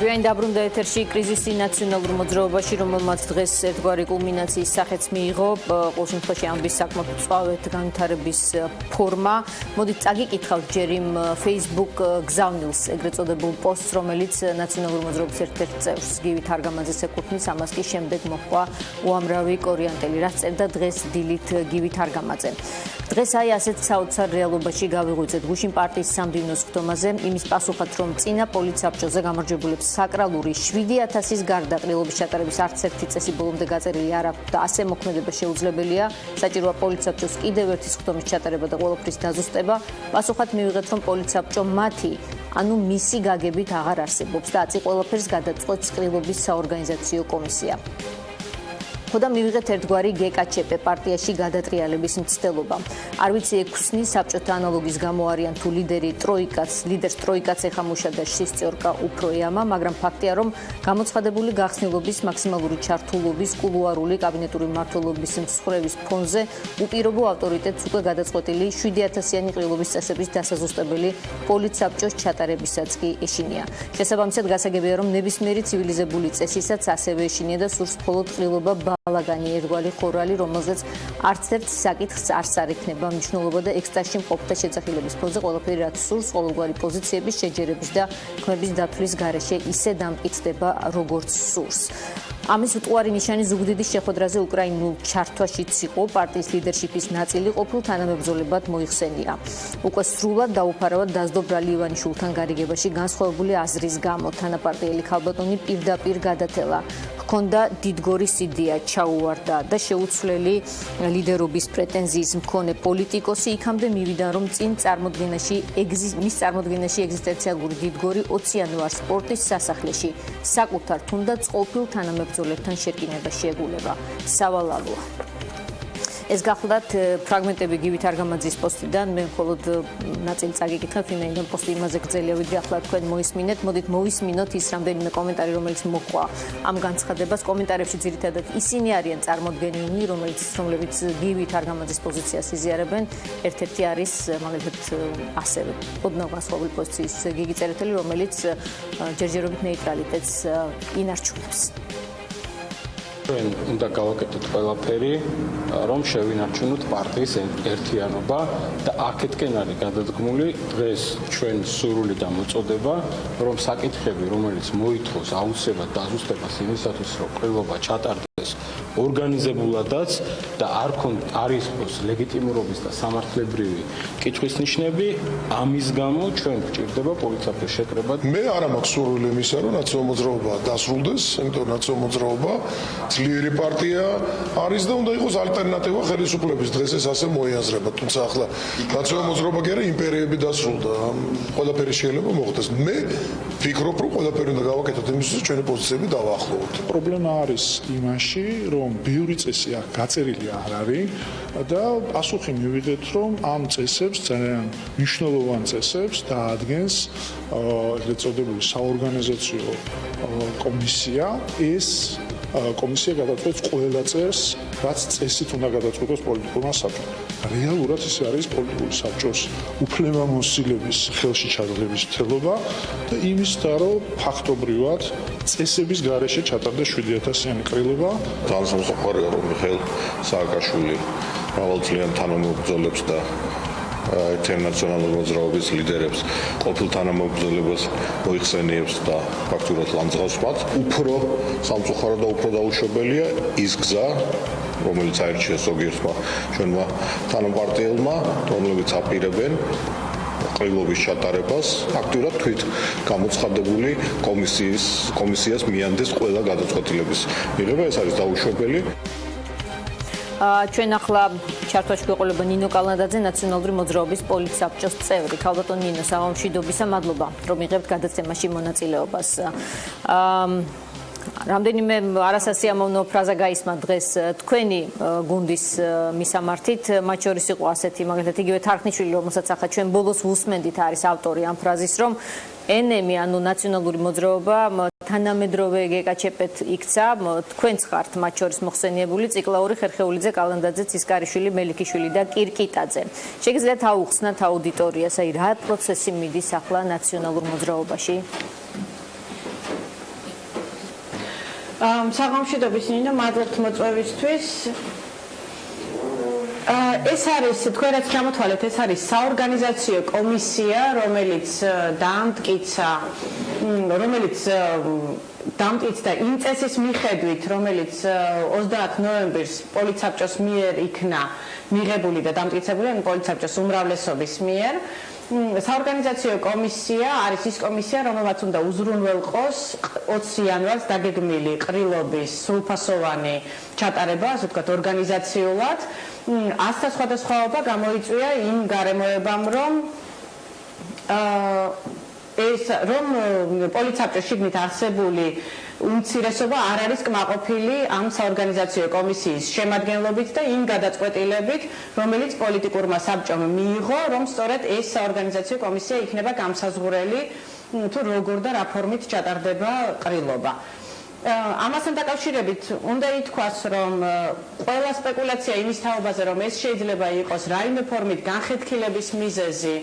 გვიან დაბრუნდა ეთერში კრიზისი ნაციონალურ მოძრაობაში, რომელმაც დღეს ერთგვარი კულმინაციის სახეც მიიღო. ყოველ შემთხვევაში ამბის საკმაოდ მწვავედ განვითარების ფორმა. მოდით წაგიკითხავთ ჯერ იმ Facebook გზავნილს, ეგრეთ წოდებულ პოსტს, რომელიც ნაციონალურ მოძრაობის ერთ-ერთ წევრს გივით არგამაძეს ეკუთვნის, ამას კი შემდეგ მოჰყვა უამრავი კორიანტელი, რაც წერდა დღეს დილით გივით არგამაძე. დღეს აი ასეთ საოცარ რეალობაში გავიღვიძეთ გუშინ პარტიის სამდივნოს ხდომაზე, იმის პასუხად, რომ წინა პოლიცსაბჭოზე გამარჯვებულებს საკრალური 7000-ის გარდა ყრილობის ჩატარების არც ერთი წესი ბოლომდე გაწერილი არ აქვს და ასე მოქმედება შეუძლებელია. საჭიროა პოლიცსაბჭოს კიდევ ერთის ხდომის ჩატარება და ყველაფრის დაზუსტება. პასუხად მივიღეთ, რომ პოლიცსაბჭო მათი, ანუ მისი გაგებით აღარ არსებობს და აწი ყველაფერს გადაწყვეტს ყრილობის საორგანიზაციო კომისია. ხოდა მივიღეთ ერთგვარი გეკაჩეპე პარტიაში გადატრიალების მცდელობა. არ ვიცი ექვსნი საბჭოთა ანალოგის გამო არიან თუ ლიდერს ტროიკაც ეხამუშა და შისწორკა უფრო ეამა, მაგრამ ფაქტია, რომ გამოცხადებული გახსნილობის მაქსიმალური ჩართულობის კულუარული კაბინეტური მმართველობის მსხვერპლის ფონზე უპირობო ავტორიტეტს უკვე გადაწყვეტილი 7000-იანი ყრილობის წესების დასაზუსტებელი პოლიცსაბჭოს ჩატარებისაც კი ეშინია. შესაბამისად გასაგებია, რომ ნებისმიერი ცივილიზებული წესისაც ასევე ეშინია და სურს მხოლოდ ყრილობა ბალაგანი ერთგვარი ხორალი, რომელზეც არც ერთ საკითხს არც არ ექნება მნიშვნელობა და ექსტაზში მყოფთა შეძახილების ფონზე ყველაფერი რაც სურს ყოველგვარი პოზიციების შეჯერების და ქმების დათვლის გარეშე ისე დამტკიცდება როგორც სურს. ამის უტყუარი ნიშანი ზუგდიდის შეხვედრაზე უკრაინულ ჩართვაშიც იყო, პარტიის ლიდერშიპის ნაწილი ყოფილ თანამებრძოლებად მოიხსენია. უკვე სრულად დაუფარავად დასდო ბრალი ივანიშვილთან გარიგებაში განსხვავებული აზრის გამო თანაპარტიელი ქალბატონი პირდაპირ გადათელა. ჰქონდა დიდგორის იდეა, ჩაუვარდა და შეუცვლელი ლიდერობის პრეტენზიის მქონე პოლიტიკოსი იქამდე მივიდა, რომ მის წარმოდგენაში ეგზისტენციალური დიდგორი 20 იანვარს სპორტის სასახლეში საკუთარ თუნდაც ყოფილ თანამებრძოლებთან შეკინება შეეგულება. სავალალოა. ეს გახლდათ ფრაგმენტები გივით არგამაძის პოსტიდან, მე მხოლოდ ნაწილი წაგიკითხებ, ვინაიდან პოსტი იმაზე გრძელია, ვიდრე ახლა თქვენ მოისმინეთ. მოდით მოვისმინოთ ის რამდენიმე კომენტარი, რომელიც მოჰყვა ამ განცხადებას. კომენტარებში ძირითადად ისინი არიან წარმოდგენილნი, რომლებიც გივით არგამაძის პოზიციას იზიარებენ. ერთ-ერთი არის მაგალითად ასევე ოდნავ განსხვავებული პოზიციის გიგი წერეთელი, რომელიც ჯერჯერობით ნეიტრალიტეტს ინარჩუნებს. ჩვენ უნდა გავაკეთოთ ყველაფერი, რომ შევინარჩუნოთ პარტიის ერთიანობა და აქეთკენ არის გადადგმული დღეს ჩვენ სურვილი და მოწოდება, რომ საკითხები, რომელიც მოითხოვს აუცილებლად დაზუსტებას იმისათვის, რომ ყრილობა ჩატარდეს ორგანიზებულადაც და არ იყოს ლეგიტიმურობის და სამართლებრივი კითხვის ნიშნები, ამის გამო ჩვენ გვჭირდება პოლიცსაბჭოს შეკრება. მე არ მაქვს სურვილი იმისა, რომ ნაციონალურ მოძრაობა დასრულდეს, იმიტომ რომ ნაციონალურ მოძრაობა ძლიერი პარტია არის და უნდა იყოს ალტერნატივა ხელისუფლების. დღეს ეს ასე მოიაზრება, თუმცა ახლა ნაციონალურ მოძრაობა კი არა, იმპერიები დასრულდა. ყველაფერი შეიძლება მოხდეს. მე ვფიქრობ, რომ ყველაფერი უნდა გავაკეთოთ იმისთვის, რომ ჩვენი პოზიციები დავაახლოვოთ. პრობლემა არის იმაში, რომ ბევრი წესი აქ გაწერილი არ არის და პასუხი მივიღეთ, რომ ამ წესებს ძალიან მნიშვნელოვან წესებს დაადგენს ეგრეთ წოდებული საორგანიზაციო კომისია. ეს კომისია გადაწყვეტს ყველა წესს, რაც წესით უნდა გადაწყვეტოს პოლიტიკურმა საბჭომ. რეალურად ის არის პოლიტიკური საბჭოს უფლებამოსილების ხელში ჩადღების მცდელობა და იმის და რომ ფაქტობრივად წესების გარეშე ჩატარდეს 7000-იანი ყრილობა. ძალიან სამწუხაროა, რომ მიხეილ სააკაშვილი მრავალწლიან თანამებრძოლებს და ინტერნაციონალურ მოძრაობის ლიდერებს ყოფილ თანამებრძოლებას მოიხსენიებს და ფაქტურად ლამძღავს მათ. უფრო სამწუხარო და უფრო დაუშვებელია ის გზა, რომელიც აირჩიეს ზოგიერთმა ჩვენმა თანაპარტიელმა, რომლებიც აპირებენ ყრილობის ჩატარებას ფაქტურად თვით გამოცხადებული კომისიას მიანდეს ყველა გადაწყვეტილების მიღება. ეს არის დაუშვებელი. ჩვენ ახლა ჩართვაში გვეყოლება ნინო კალანდაძე, ნაციონალური მოძრაობის პოლიცსაბჭოს წევრი. ქალბატონ ნინო, საღამომშვიდობისა, მადლობა, რომ იღებთ გადაცემაში მონაწილეობას. რამდენიმე არასასიამოვნო ფრაზა გაისმა დღეს თქვენი გუნდის მისამართით, მათ შორის იყო ასეთი, მაგალითად იგივე თარხნიშვილი, რომელსაც ახლა ჩვენ ბოლოს ვუსმენდით, არის ავტორი ამ ფრაზის, რომ ენემი, ანუ ნაციონალური მოძრაობა თანამედროვე გეკაჩეპეთ იქცა, თქვენც ხართ მათ შორის მოხსენიებული ციკლაური ხერხეულიძე, კალანდაძე, ცისკარიშვილი, მელიქიშვილი და კირკიტაძე. შეგიძლიათ აუხსნათ აუდიტორიას, აი რა პროცესი მიდის ახლა ნაციონალურ მოძრაობაში? საღამოშიდობის ნინო, მადლობთ მოწვევისთვის. ეს არის თქვენ რაც ჩამოთვალეთ, ეს არის საორგანიზაციო კომისია, რომელიც დამტკიცდა იმ წესის მიხედვით, რომელიც 30 ნოემბერს პოლიცსაბჭოს მიერ იქნა მიღებული და დამტკიცებული პოლიცსაბჭოს უმრავლესობის მიერ. საორგანიზაციო კომისია არის ის კომისია, რომელმაც უნდა უზრუნველყოს 20 იანვარს დაგეგმილი ყრილობის სრულფასოვანი ჩატარება, ასე ვთქვათ, ორგანიზაციულად. ასთა სხვადასხვაობა გამოიწვია იმ გარემოებამ, რომ პოლიცსაბჭოს შიგნით არსებული უმცირესობა არ არის კმაყოფილი ამ საორგანიზაციო კომისიის შემადგენლობით და იმ გადაწყვეტილებით, რომელიც პოლიტიკურმა საბჭომ მიიღო, რომ სწორედ ეს საორგანიზაციო კომისია იქნება გამსაზღვრელი თუ როგორ და რა ფორმით ჩატარდება ყრილობა. ამასთან დაკავშირებით უნდა ითქვას, რომ ყველა სპეკულაცია იმის თაობაზე, რომ ეს შეიძლება იყოს რაიმე ფორმით განხეთქილების მიზეზი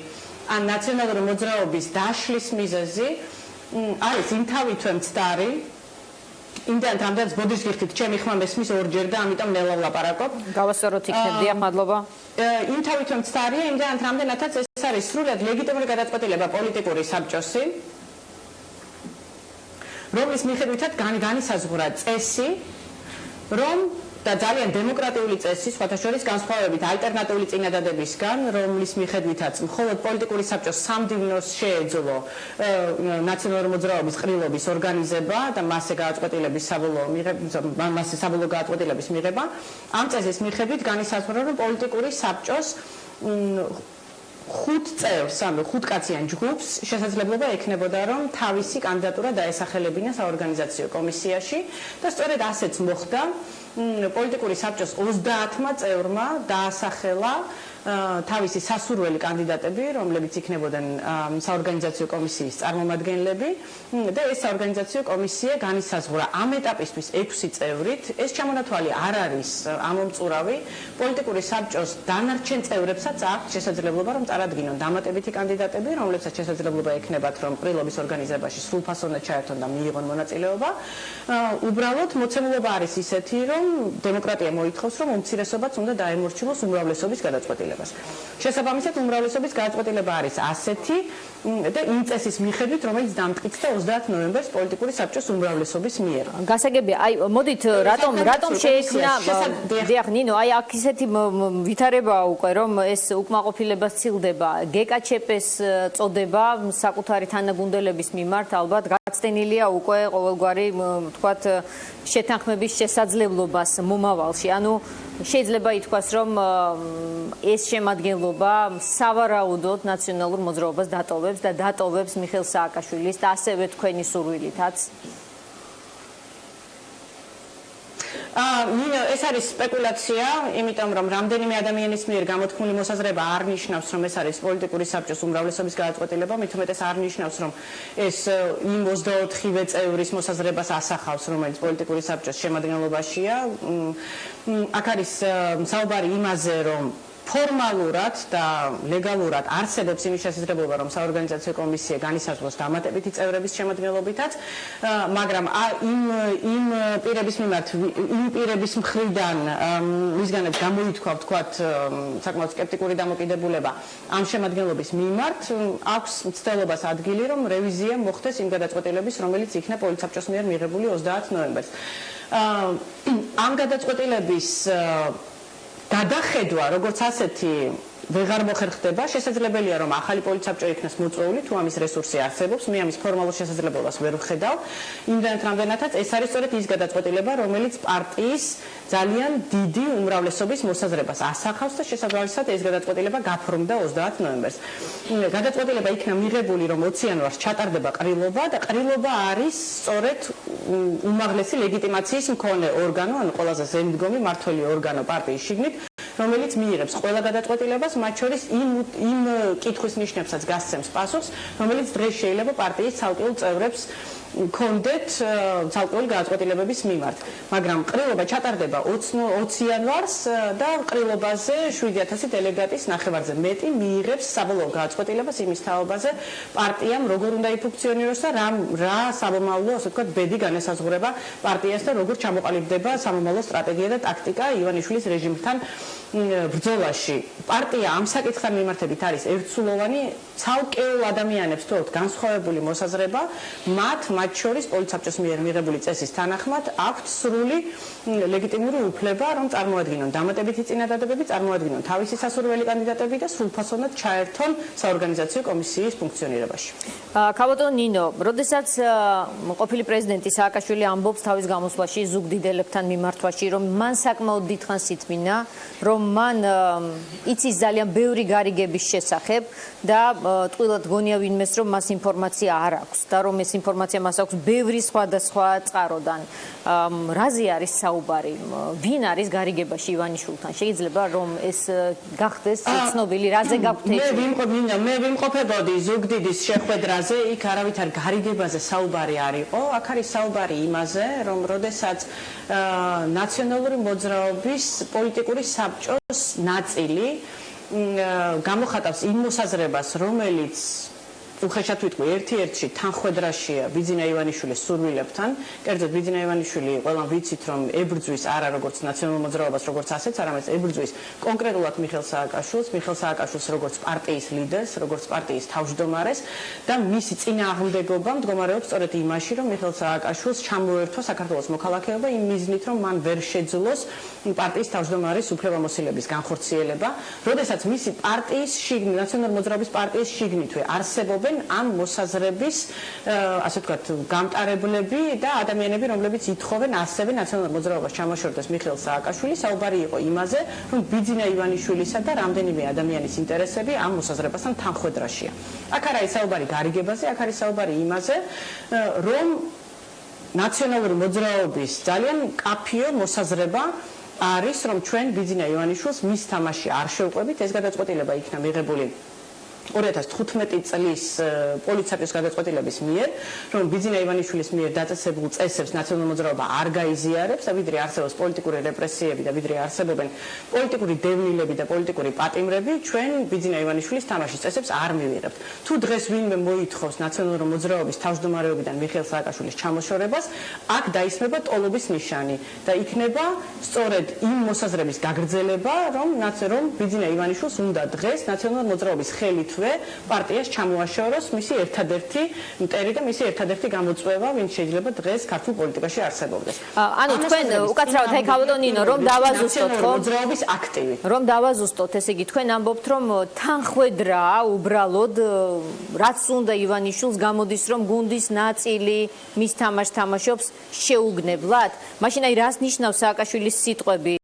ან ნაციონალური მოძრაობის დაშლის მიზეზი, არის იმთავითვე მცდარი. იმდენად რამდენიც ბოდიშგიხით ჩემი ხმა მესმის ორჯერ და ამიტომ ნელა ვლაპარაკობ. გავასწოროთ იქნებ, დიახ, მადლობა. იმთავითვე მცდარია, იმდენად რამდენადაც ეს არის სრულად ლეგიტიმური გადაწყვეტილება პოლიტიკური საბჭოსი, რომლის მიხედვითაც განისაზღვრა წესი, რომ და ძალიან დემოკრატიული წესი, სხვათა შორის განსხვავებით ალტერნატიული წინადადებისგან, რომლის მიხედვითაც მხოლოდ პოლიტიკური საბჭოს სამდივნოს შეეძლო ნაციონალური მოძრაობის ყრილობის ორგანიზება და მასზე საბოლოო გადაწყვეტილების მიღება, ამ წესის მიხედვით განისაზღვრა, რომ პოლიტიკური საბჭოს 5 წევრს, ანუ 5 კაციან ჯგუფს შესაძლებლობა ექნებოდა, რომ თავისი კანდიდატურა დაესახელებინა საორგანიზაციო კომისიაში და სწორედ ასეც მოხდა. პოლიტიკური საბჭოს 30 წევრმა დაასახელა თავისი სასურველი კანდიდატები, რომლებიც იქნებოდნენ საორგანიზაციო კომისიის წარმომადგენლები და ეს საორგანიზაციო კომისია განისაზღვრა ამ ეტაპისთვის 6 წევრით. ეს ჩამონათვალი არ არის ამომწურავი. პოლიტიკური საბჭოს დანარჩენ წევრებსაც აქვს შესაძლებლობა, რომ წარადგინონ დამატებითი კანდიდატები, რომლებსაც შესაძლებლობა ექნებათ, რომ ყრილობის ორგანიზებაში სრულფასოვნად ჩაერთონ და მიიღონ მონაწილეობა. უბრალოდ მოცემულობა არის ისეთი, რომ დემოკრატია მოითხოვს, რომ უმცირესობაც უნდა დაემორჩილოს უმრავლესობის გადაწყვეტილებას. შესაბამისად, უმრავლესობის გადაწყვეტილება არის ასეთი და იმ წესის მიხედვით, რომელიც დამტკიცდა 30 ნოემბერს პოლიტიკური საბჭოს უმრავლესობის მიერ. გასაგებია, აი, მოდით, რატომ შეექმნა, დიახ, ნინო, აი, აქ ისეთი ვითარებაა უკვე, რომ ეს უკმაყოფილება სცილდება, გეკაჩეპეს წოდება საკუთარი თანაგუნდელების მიმართ, ალბათ გაცდენილია უკვე ყოველგვარი, თქვათ, შეთანხმების შესაძლებლობას მომავალში. ანუ შეიძლება ითქვას, რომ ეს შემადგენლობა სავარაუდოდ ნაციონალურ მოძრაობას დატოვებს და დატოვებს მიხეილ სააკაშვილის და ასევე თქვენი სურვილითაც. ნინო, ეს არის სპეკულაცია, იმიტომ რომ რამდენიმე ადამიანის მიერ გამოთქმული მოსაზრება არ ნიშნავს, რომ ეს არის პოლიტიკური საბჭოს უმრავლესობის გადაწყვეტილება, მით უმეტეს არ ნიშნავს, რომ ეს იმ 24-ვე წევრის მოსაზრებას ასახავს, რომელიც პოლიტიკური საბჭოს შემადგენლობაშია. აქ არის საუბარი იმაზე, რომ ფორმალურად და ლეგალურად არსებობს იმის შესაძლებლობა, რომ საორგანიზაციო კომისია განისაზღვროს დამატებითი წევრების შემადგენლობითაც, მაგრამ იმ პირების მიმართ, იმ პირების მხრიდან, ვისგანაც გამოითქვა, ვთქვათ, საკმაოდ სკეპტიკური დამოკიდებულება ამ შემადგენლობის მიმართ, აქვს მცდელობას ადგილი, რომ რევიზია მოხდეს იმ გადაწყვეტილების, რომელიც იქნა პოლიცსაბჭოს მიერ მიღებული 30 ნოემბერს. ამ გადაწყვეტილების გადახედვა, როგორც ასეთი ვეღარ მოხერხდება, შესაძლებელია, რომ ახალი პოლიცსაბჭო იქნას მოწვეული, თუ ამის რესურსი არსებობს, მე ამის ფორმალურ შესაძლებლობას ვერ ვხედავ. იმდენად რამდენადაც ეს არის სწორედ ის გადაწყვეტილება, რომელიც პარტიის ძალიან დიდი უმრავლესობის მოსაზრებას ასახავს და შესაბამისად ეს გადაწყვეტილება გაფორმდა 30 ნოემბერს. გადაწყვეტილება იქნა მიღებული, რომ 20 იანვარს ჩატარდება ყრილობა და ყრილობა არის სწორედ უმაღლესი ლეგიტიმაციის მქონე ორგანო, ანუ ყველაზე ზემდგომი მმართველი ორგანო პარტიის შიგნით, რომელიც მიიღებს ყველა გადაწყვეტილებას, მათ შორის იმ კითხვის ნიშნებსაც გასცემს პასუხს, რომელიც დღეს შეიძლება პარტიის ცალკეულ წევრებს კონდეთ ცალკეული გადაწყვეტილებების მიმართ. მაგრამ ყრილობა ჩატარდება 20 იანვარს და ყრილობაზე 7000 დელეგატის ნახევარზე მეტი მიიღებს საბოლოო გადაწყვეტილებას იმის თაობაზე პარტიამ როგორ უნდა იფუნქციონიროს და რა სამომავლო, ასე ვთქვათ, ბედი განესაზღვრება პარტიას და როგორ ჩამოყალიბდება სამომავლო სტრატეგია და ტაქტიკა ივანიშვილის რეჟიმთან ბრძოლაში. პარტია ამ საკითხთან მიმართებით არის ერთსულოვანი, ცალკეულ ადამიანებს თორთ განსხვავებული მოსაზრება, მათ შორის პოლიცსაბჭოს მიერ მიღებული წესის თანახმად აქვთ სრული ლეგიტიმური უფლება, რომ წარმოადგინონ დამატებითი წინადადებები, წარმოადგინონ თავისი სასურველი კანდიდატები და სრულფასოვნად ჩაერთონ საორგანიზაციო კომისიის ფუნქციონირებაში. ქაბატონო ნინო, როდესაც ყოფილი პრეზიდენტი სააკაშვილი ამბობს თავის გამოსვლაში ზუგდიდელებთან მიმართვაში, რომ მან საკმაოდ დიდხანს ითმინა, რომ მან იცის ძალიან ბევრი გარიგების შესახებ და ტყუილად გონია ვინმეს, რომ მას ინფორმაცია არ აქვს და რომ ეს ინფორმაცია მას აქვს ბევრი სხვადასხვა წყაროდან. რაზე არის საუბარი? ვინ არის გარიგებაში ივანიშვილთან? შეიძლება რომ ეს გახდეს ცნობილი, რაზე გაქვთ მე ვიმყოფებოდი ზუგდიდის შეხვედრაზე, იქ არავითარ გარიგებაზე საუბარი არ იყო. აქ არის საუბარი იმაზე, რომ როდესაც ნაციონალური მოძრაობის პოლიტიკური საბჭოს ნაწილი გამოხატავს იმ მოსაზრებას, რომელიც უხეშად ვიტყვი, ერთ-ერთში თანხwebdriverშია ბიძინა ივანიშვილის სურვილებთან. კერძოდ ბიძინა ივანიშვილი ყველამ ვიცით, რომ ებრძვის არა როგორც ნაციონალურ მოძრაობას, როგორც ასეთს, არამედ ებრძვის კონკრეტულად მიხეილ სააკაშვილს როგორც პარტიის ლიდერს, როგორც პარტიის თავმჯდომარეს და მისი წინააღმდეგობა მდგომარეობს სწორედ იმაში, რომ მიხეილ სააკაშვილს ჩამოერთვა საქართველოს მოქალაქეობა იმ მიზნით, რომ მან ვერ შეძლოს პარტიის თავმჯდომარის უფლებამოსილების განხორციელება, როდესაც მისი პარტიის შიგნით, ნაციონალურ მოძრაობის პარტიის შიგნითვე არსებობენ ამ მოსაზრების, ასე ვთქვათ, გამტარებლები და ადამიანები, რომლებიც ითხოვენ ასევე ნაციონალურ მოძრაობას ჩამოშორდეს მიხეილ სააკაშვილი. საუბარი იყო იმაზე, რომ ბიძინა ივანიშვილისა და რამდენიმე ადამიანის ინტერესები ამ მოსაზრებასთან თანხwebdriverშია. აქ არ არის საუბარი გარიგებაზე, აქ არის საუბარი იმაზე, რომ ნაციონალური მოძრაობის ძალიან კაფიო მოსაზრება არის, რომ ჩვენ ბიძინა ივანიშვილს მის თამაში არ შევყვებით. ეს გადაწყვეტილება იქნა მიღებული 2015 წლის პოლიცსაბჭოს გადაწყვეტილების მიერ, რომ ბიძინა ივანიშვილის მიერ დაწესებულ წესებს ნაციონალურ მოძრაობა არ გაიზიარებს და ვიდრე არსებობს პოლიტიკური რეპრესიები და ვიდრე არსებობენ პოლიტიკური დევნილები და პოლიტიკური პატიმრები, ჩვენ ბიძინა ივანიშვილის თამაშის წესებს არ მივიღებთ. თუ დღეს ვინმე მოითხოვს ნაციონალურ მოძრაობის თავმჯდომარეობიდან მიხეილ სააკაშვილის ჩამოშორებას, აქ დაისმება ტოლობის ნიშანი და იქნება სწორედ იმ მოსაზრების გაგრძელება, რომ ბიძინა ივანიშვილს უნდა დღეს ნაციონალურ მოძრაობის ხელით პარტიას ჩამოაშოროს მისი ერთადერთი მტერი და მისი ერთადერთი გამოწვევა, ვინც შეიძლება დღეს ქართულ პოლიტიკაში არსებობდეს. ანუ თქვენ უკაცრავად აი ქაბატონო ნინო, რომ დავაზუსტოთ, ხო? მოძრაობის აქტივი. რომ დავაზუსტოთ, ესე იგი თქვენ ამბობთ, რომ თანხwebdriverა უბრალოდ რაც უნდა ივანიშვილს გამოდის, რომ გუნდის ნაწილი მის თამაშს თამაშობს შეუგნებლად. მაშინ აი რას ნიშნავს სააკაშვილის სიტყვები?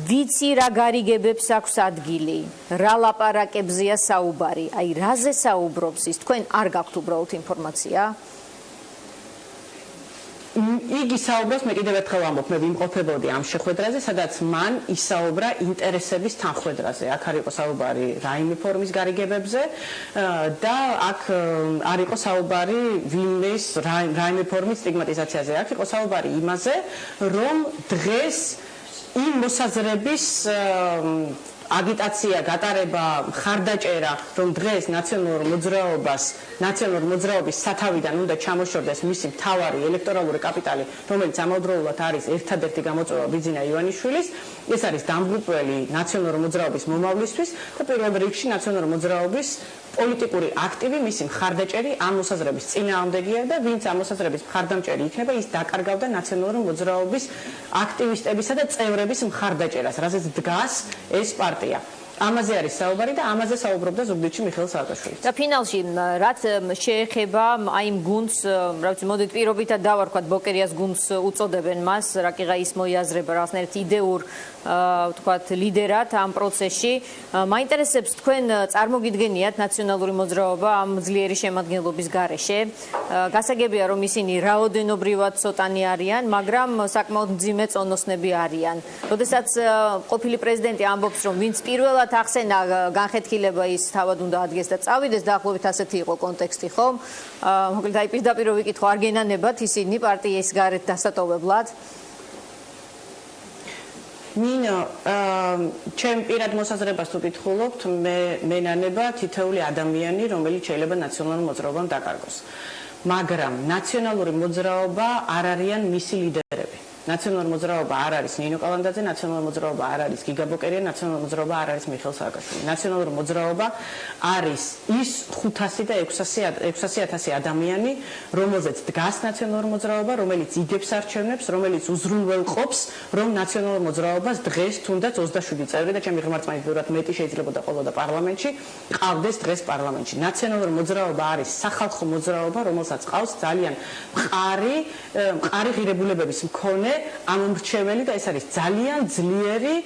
ვიცი რა გარიგებებს აქვს ადგილი, რა ლაპარაკებზეა საუბარი, აი რაზე საუბრობს ის, თქვენ არ გაქვთ უბრალოდ ინფორმაცია? იგი საუბრობს, მე კიდევ ერთხელ ამბობ, მე ვიმყოფებოდი ამ შეხვედრაზე, სადაც მან ისაუბრა ინტერესების თანხwebdriverაზე. აქ არ იყო საუბარი რაიმე ფორმის გარიგებებზე და აქ არ იყო საუბარი ვინმეს რაიმე ფორმის სტიგმატიზაციაზე. აქ იყო საუბარი იმაზე, რომ დღეს იმ მოსაზრების აგიტაცია, გატარება, ხარდაჭერა, რომ დღეს ნაციონალურ მოძრაობის სათავიდან უნდა ჩამოშორდეს მისი მთავარი ელექტორალური კაპიტალი, რომელიც ამავდროულად არის ერთადერთი გამოწვევა ბიძინა ივანიშვილის, ეს არის დამღუპველი ნაციონალური მოძრაობის მომავლისთვის და პირველ რიგში ნაციონალური მოძრაობის პოლიტიკური აქტივი, მისი მხარდაჭერი ამ მოსაზრების წინააღმდეგია და ვინც ამ მოსაზრების მხარდამჭერი იქნება, ის დაკარგავდა ნაციონალური მოძრაობის აქტივისტებისა და წევრების მხარდაჭერას, რასაც დგას ეს პარტია. ამაზე არის საუბარი და ამაზე საუბრობდა ზუგდიდში მიხეილ სააკაშვილი. და ფინალში რაც შეეხება აი იმ გუნდს, რა ვიცი, მოდით პირობითად დავარქვათ ბოკერიას გუნდს უწოდებენ მას, რაკიღა ის მოიაზრება რაღაცნაირად იდეურ ვთქვათ ლიდერად ამ პროცესში. მაინტერესებს თქვენ წარმოგიდგენიათ ნაციონალური მოძრაობა ამ ძლიერი შემადგენლობის გარეშე. გასაგებია რომ ისინი რაოდენობრივად ცოტანი არიან, მაგრამ საკმაოდ მძიმე წონოსნები არიან. როდესაც ყოფილი პრეზიდენტი ამბობს რომ ვინც პირველად ნამდვილად ახსენა განხეთქილება ის თავად უნდა ადგეს და წავიდეს, დაახლოებით ასეთი იყო კონტექსტი, ხომ? მოკლედ აი პირდაპირ ვიკითხო, არ გენანებათ ისინი პარტიის გარეთ დასატოვებლად? მინო, ჩემ პირად მოსაზრებას თუ გითხულობთ, მე ნანება თითოეული ადამიანი, რომელიც შეიძლება ნაციონალურ მოძრაობამ დაკარგოს. მაგრამ ნაციონალური მოძრაობა არ არიან მისი ლიდერები. ნაციონალური მოძრაობა არ არის ნინო კალანდაძე, ნაციონალური მოძრაობა არ არის გიგა ბოკერია, ნაციონალური მოძრაობა არ არის მიხეილ სააკაშვილი. ნაციონალური მოძრაობა არის ის 500 და 600,000 ადამიანი, რომელზეც დგას ნაციონალური მოძრაობა, რომელიც იგებს არჩევნებს, რომელიც უზრუნველყოფს, რომ ნაციონალურ მოძრაობას დღეს თუნდაც 27 წევრი და ჩემი ღმერთს მაინც მეტი შეიძლება ყოლოდა პარლამენტში, ყავდეს დღეს პარლამენტში. ნაციონალური მოძრაობა არის სახალხო მოძრაობა, რომელსაც ყავს ძალიან მყარი ღირებულებების მქონე ამომრჩეველი და ეს არის ძალიან ძლიერი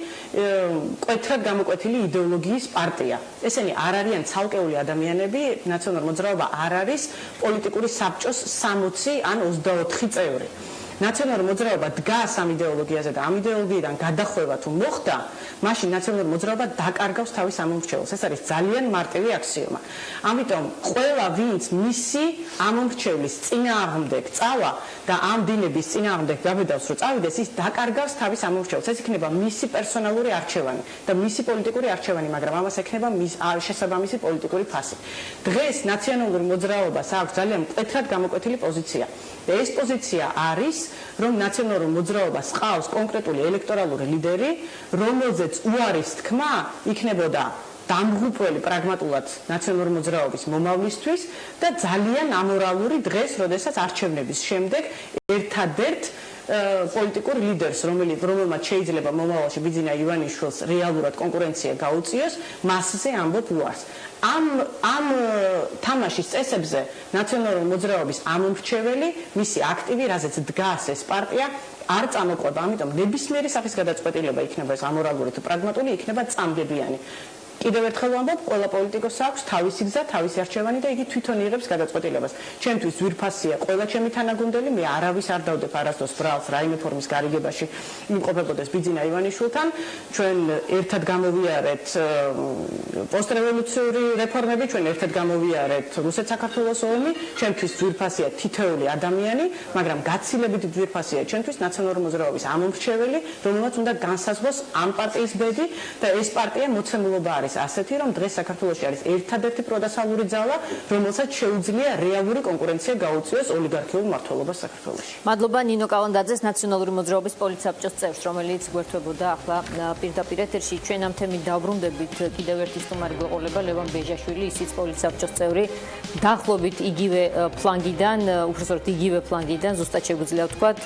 კვეთრად გამოკვეთილი იდეოლოგიის პარტია. ესენი არ არიან ცალკეული ადამიანები, ნაციონალური მოძრაობა არ არის პოლიტიკური საბჭოს 60 ან 24 წევრი. ნაციონალური მოძრაობა დგას ამ იდეოლოგიაზე და ამ იდეოლოგიიდან გადახვევა თუ მოხდა, მაშინ ნაციონალური მოძრაობა დაკარგავს თავის ამომრჩეველს. ეს არის ძალიან მარტივი აქსიომა. ამიტომ ყველა ვინც მისი ამომრჩევლის წინააღმდეგ წავა და ამ დინების წინააღმდეგ გაბედავს რომ წავიდეს, ის დაკარგავს თავის ამომრჩეველს. ეს იქნება მისი პერსონალური არჩევანი და მისი პოლიტიკური არჩევანი, მაგრამ ამას ექნება შესაბამისი პოლიტიკური ფასი. დღეს ნაციონალური მოძრაობას აქვს ძალიან მკვეთრად გამოკვეთილი პოზიცია. და ეს პოზიცია არის რომ ნაციონალური მოძრაობას ყავს კონკრეტული ელექტორალური ლიდერი, რომელზეც უარის თქმა იქნებოდა დამღუპველი პრაგმატულად ნაციონალური მოძრაობის მომავლისთვის და ძალიან ამორალური დღეს, როდესაც არჩევნების შემდეგ ერთადერთ პოლიტიკურ ლიდერს, რომელმაც შეიძლება მომავალში ბიძინა ივანიშვილს რეალურად კონკურენცია გაუწიოს, მასზე ამბობ უარს. ამ თამაშის წესებზე ნაციონალური მოძრაობის ამომრჩეველი, მისი აქტივი, რაზეც დგას ეს პარტია, არ წამოყვება. ამიტომ ნებისმიერი სახის გადაწყვეტილება იქნება ეს ამორალური თუ პრაგმატული, იქნება წამდებიანი. კიდევ ერთხელ ვამბობ, ყველა პოლიტიკოსს აქვს თავისი გზა, თავისი არჩევანი და იგი თვითონ იღებს გადაწყვეტილებას. ჩემთვის ძვირფასია ყველა ჩემი თანაგუნდელი, მე არავის არ დავდებ არასდროს ბრალს რაიმე ფორმის გარიგებაში იმყოფებოდეს ბიძინა ივანიშვილთან. ჩვენ ერთად გამოვიარეთ პოსტრევოლუციური რეფორმები, ჩვენ ერთად გამოვიარეთ რუსეთ-საქართველოს ომი. ჩემთვის ძვირფასია თითოეული ადამიანი, მაგრამ გაცილებით ძვირფასია ჩემთვის ნაციონალური მოძრაობის ამომრჩეველი, რომელმაც უნდა განსაზღვროს ამ პარტიის ბედი და ეს პარტია მოცემულობა არის ასეთი, რომ დღეს საქართველოში არის ერთადერთი პროდასალური ძალა, რომელსაც შეუძლია რეალური კონკურენცია გაუწიოს ოლიგარქიულ მმართველობას საქართველოში. მადლობა ნინო კალანდაძეს, ნაციონალური მოძრაობის პოლიცსაბჭოს წევრს, რომელიც გვერდთვებოდა ახლა პირდაპირ ეთერში. ჩვენ ამ თემით დავბრუნდებით. კიდევ ერთი სტუმარი გვეყოლება ლევან ბეჟაშვილი, ისიც პოლიცსაბჭოს წევრი, დაახლოებით იგივე ფლანგიდან, უბრალოდ იგივე ფლანგიდან, ზუსტად შეგვიძლია ვთქვათ,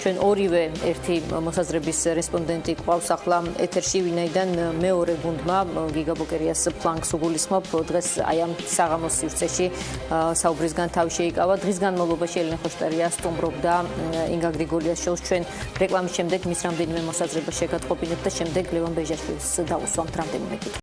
ჩვენ ორივე ერთი მოსაზრების რესპონდენტი ყავს ახლა ეთერში, ვინაიდან მეორე გუნდმა გიგა ბოკერიას ფლანგს უგულისხმობ. დღეს აი ამ საღამოს სივრცეში საუბრისგან თავი შეიკავა. დღის განმავლობაში ელენე ხოშტარია სტუმრობდა ინგა გრიგოლიას შოუს. ჩვენ რეკლამის შემდეგ მის რამდენიმე მოსაზრებას შეგატყობინებთ და შემდეგ ლევან ბეჟაშვილს დავუსვამთ რამდენიმე კითხვას.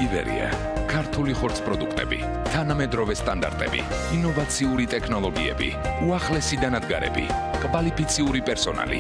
ივერია, ქართული ხორცპროდუქტები, თანამედროვე სტანდარტები, ინოვაციური ტექნოლოგიები, უახლესი დანადგარები, კვალიფიციური პერსონალი.